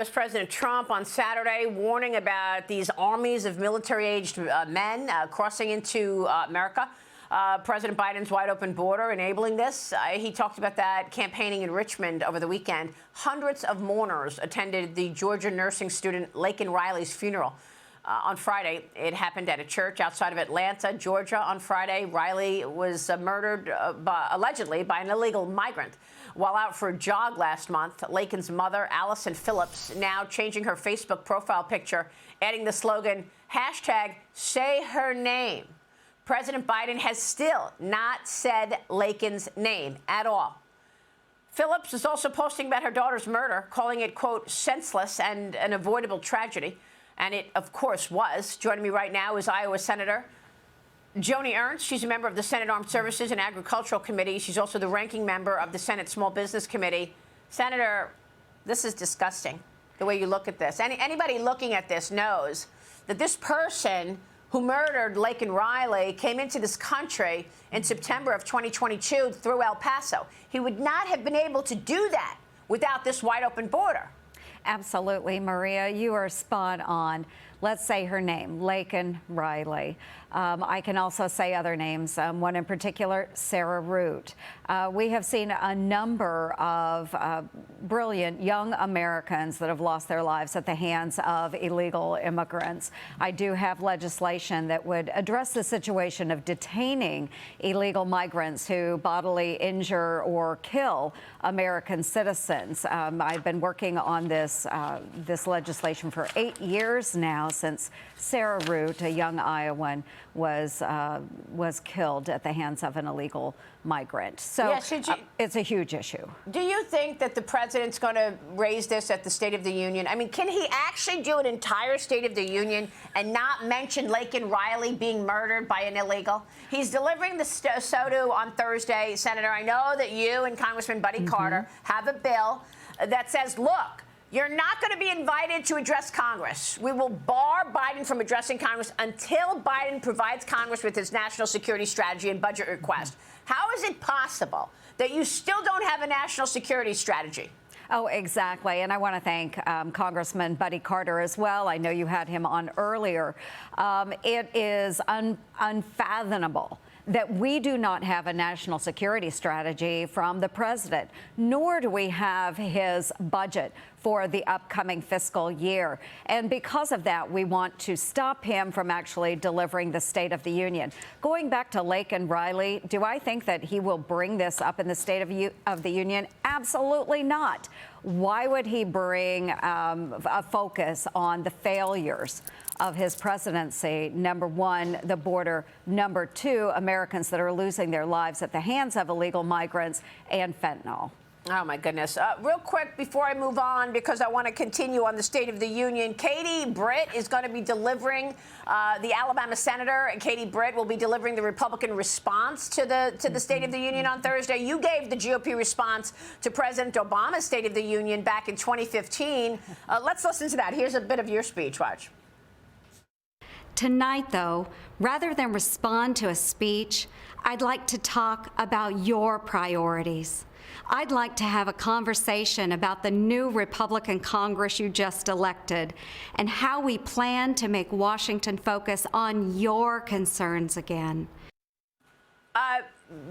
U.S. President Trump on Saturday warning about these armies of military-aged men crossing into America. President Biden's wide-open border enabling this. He talked about that campaigning in Richmond over the weekend. Hundreds of mourners attended the Georgia nursing student Laken Riley's funeral. On Friday, it happened at a church outside of Atlanta, Georgia. On Friday, Riley was murdered allegedly by an illegal migrant. While out for a jog last month, Laken's mother, Allison Phillips, now changing her Facebook profile picture, adding the slogan, #SayHerName. President Biden has still not said Laken's name at all. Phillips is also posting about her daughter's murder, calling it, quote, senseless and an avoidable tragedy. And it, of course, was. Joining me right now is Iowa Senator Joni Ernst. She's a member of the Senate Armed Services and Agricultural Committee. She's also the ranking member of the Senate Small Business Committee. Senator, this is disgusting, the way you look at this. Anybody looking at this knows that this person who murdered Laken Riley came into this country in September of 2022 through El Paso. He would not have been able to do that without this wide-open border. Absolutely, Maria. You are spot on. Let's say her name, Laken Riley. I can also say other names, one in particular, Sarah Root. We have seen a number of brilliant young Americans that have lost their lives at the hands of illegal immigrants. I do have legislation that would address the situation of detaining illegal migrants who bodily injure or kill American citizens. I've been working on this legislation for 8 years now, since Sarah Root, a young Iowan, was killed at the hands of an illegal migrant. So yes, it's a huge issue. Do you think that the president's going to raise this at the State of the Union? I mean, can he actually do an entire State of the Union and not mention Laken Riley being murdered by an illegal? He's delivering the SOTU on Thursday. Senator, I know that you and Congressman Buddy Carter have a bill that says, look, you're not going to be invited to address Congress. We will bar Biden from addressing Congress until Biden provides Congress with his national security strategy and budget request. How is it possible that you still don't have a national security strategy? Oh, exactly. And I want to thank Congressman Buddy Carter as well. I know you had him on earlier. It is unfathomable that we do not have a national security strategy from the president, nor do we have his budget for the upcoming fiscal year. And because of that, we want to stop him from actually delivering the State of the Union. Going back to Laken Riley, do I think that he will bring this up in the State of the Union? Absolutely not. Why would he bring a focus on the failures of his presidency? Number one, the border. Number two, Americans that are losing their lives at the hands of illegal migrants, and fentanyl. Oh, my goodness. Real quick, before I move on, because I want to continue on the State of the Union, Katie Britt is going to be delivering, the Alabama senator, and Katie Britt will be delivering the Republican response to the State of the Union on Thursday. You gave the GOP response to President Obama's State of the Union back in 2015. Let's listen to that. Here's a bit of your speech. Watch. Tonight, though, rather than respond to a speech, I'd like to talk about your priorities. I'd like to have a conversation about the new Republican Congress you just elected and how we plan to make Washington focus on your concerns again.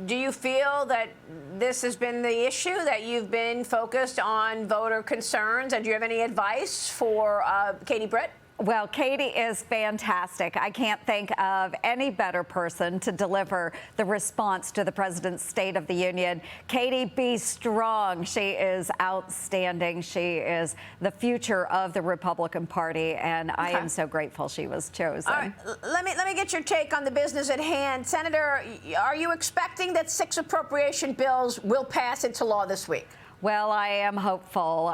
Do you feel that this has been the issue, that you've been focused on voter concerns? And do you have any advice for Katie Britt? Well, Katie is fantastic. I can't think of any better person to deliver the response to the president's State of the Union. Katie, be strong. She is outstanding. She is the future of the Republican Party, and I am so grateful she was chosen. All right, let me get your take on the business at hand. Senator, are you expecting that 6 appropriation bills will pass into law this week? Well, I am hopeful.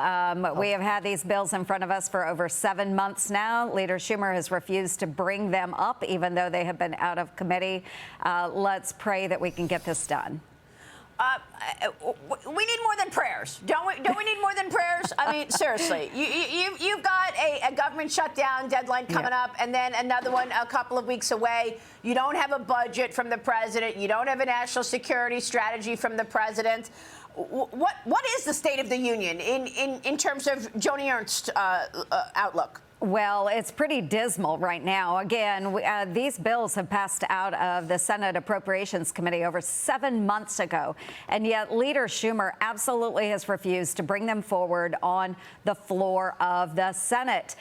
We have had these bills in front of us for over 7 months now. Leader Schumer has refused to bring them up, even though they have been out of committee. Let's pray that we can get this done. We need more than prayers. Don't we need more than prayers? I mean, seriously, you've got a government shutdown deadline coming up, and then another one a couple of weeks away. You don't have a budget from the president. You don't have a national security strategy from the president. What is the State of the Union in terms of Joni Ernst outlook? Well, it's pretty dismal right now. Again, these bills have passed out of the Senate Appropriations Committee over 7 months ago, and yet Leader Schumer absolutely has refused to bring them forward on the floor of the Senate.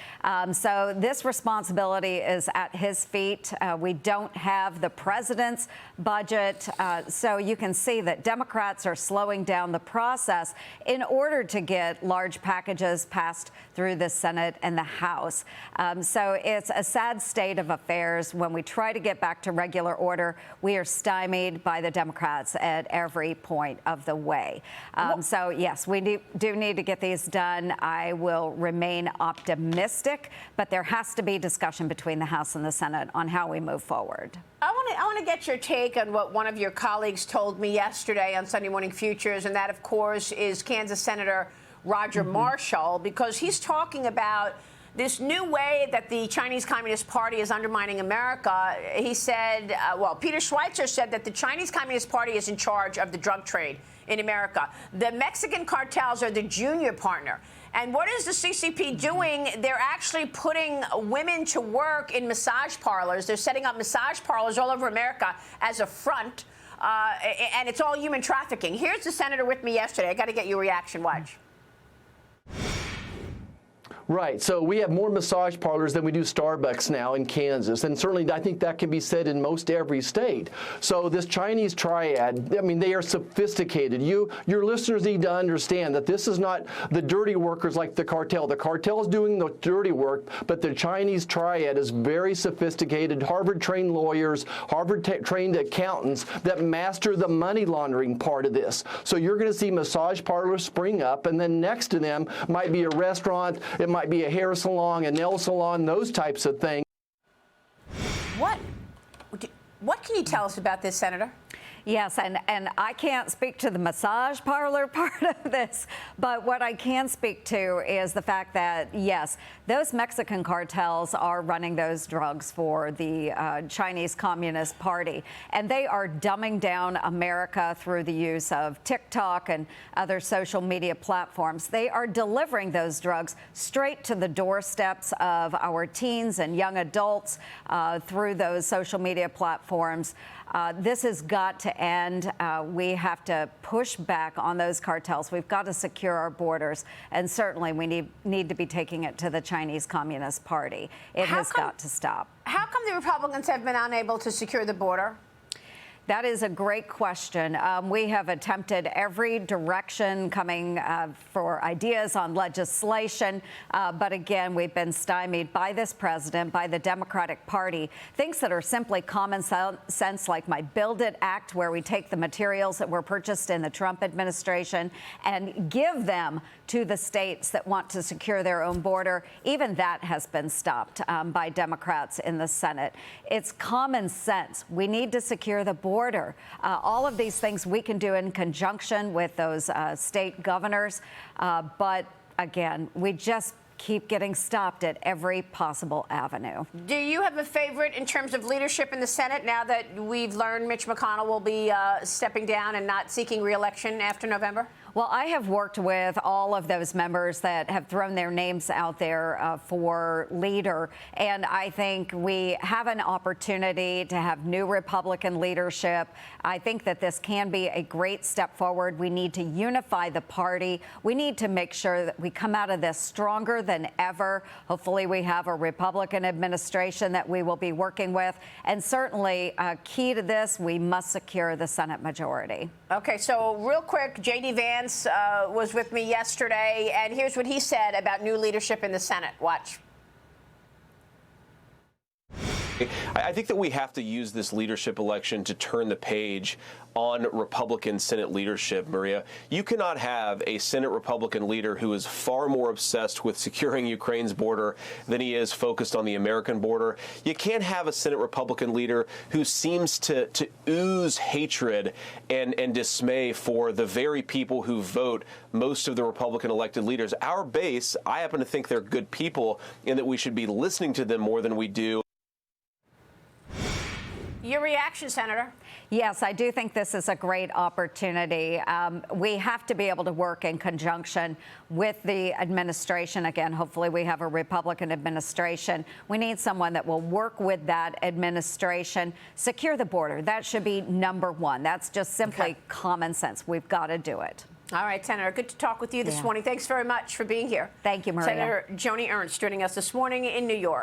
So this responsibility is at his feet. We don't have the president's budget, so you can see that Democrats are slowing down the process in order to get large packages passed through the Senate and the House. So it's a sad state of affairs. When we try to get back to regular order, we are stymied by the Democrats at every point of the way. So, yes, we do need to get these done. I will remain optimistic, but there has to be discussion between the House and the Senate on how we move forward. I want to get your take on what one of your colleagues told me yesterday on Sunday Morning Futures, and that, of course, is Kansas Senator Roger Marshall, because he's talking about this new way that the Chinese Communist Party is undermining America. He said, Peter Schweitzer said that the Chinese Communist Party is in charge of the drug trade in America. The Mexican cartels are the junior partner. And what is the CCP doing? They're actually putting women to work in massage parlors. They're setting up massage parlors all over America as a front, and it's all human trafficking. Here's the senator with me yesterday. I got to get your reaction. Watch. Right. So we have more massage parlors than we do Starbucks now in Kansas. And certainly I think that can be said in most every state. So this Chinese triad, I mean, they are sophisticated. Your listeners need to understand that this is not the dirty workers like the cartel. The cartel is doing the dirty work, but the Chinese triad is very sophisticated, Harvard-trained lawyers, Harvard-trained accountants that master the money laundering part of this. So you're going to see massage parlors spring up, and then next to them might be a restaurant, it might be a hair salon, a nail salon, those types of things. What can you tell us about this, Senator? Yes, and I can't speak to the massage parlor part of this, but what I can speak to is the fact that, yes, those Mexican cartels are running those drugs for the Chinese Communist Party, and they are dumbing down America through the use of TikTok and other social media platforms. They are delivering those drugs straight to the doorsteps of our teens and young adults through those social media platforms. This has got to end. We have to push back on those cartels. We've got to secure our borders, and certainly we need to be taking it to the Chinese Communist Party. It has got to stop. How come the Republicans have been unable to secure the border? That is a great question. We have attempted every direction coming for ideas on legislation, but again, we've been stymied by this president, by the Democratic Party. Things that are simply common sense, like my Build It Act, where we take the materials that were purchased in the Trump administration and give them to the states that want to secure their own border. Even that has been stopped by Democrats in the Senate. It's common sense. We need to secure the border. All of these things we can do in conjunction with those state governors. But again, we just keep getting stopped at every possible avenue. Do you have a favorite in terms of leadership in the Senate now that we've learned Mitch McConnell will be stepping down and not seeking re-election after November? Well, I have worked with all of those members that have thrown their names out there for leader, and I think we have an opportunity to have new Republican leadership. I think that this can be a great step forward. We need to unify the party. We need to make sure that we come out of this stronger than ever. Hopefully, we have a Republican administration that we will be working with, and certainly key to this, we must secure the Senate majority. Okay, so real quick, J.D. Vance was with me yesterday, and here's what he said about new leadership in the Senate. Watch. I think that we have to use this leadership election to turn the page on Republican Senate leadership, Maria. You cannot have a Senate Republican leader who is far more obsessed with securing Ukraine's border than he is focused on the American border. You can't have a Senate Republican leader who seems to ooze hatred and dismay for the very people who vote most of the Republican elected leaders. Our base, I happen to think they're good people and that we should be listening to them more than we do. Your reaction, Senator? Yes, I do think this is a great opportunity. We have to be able to work in conjunction with the administration. Again, hopefully we have a Republican administration. We need someone that will work with that administration, secure the border. That should be number one. That's just simply common sense. We've got to do it. All right, Senator, good to talk with you this morning. Thanks very much for being here. Thank you, Maria. Senator Joni Ernst joining us this morning in New York.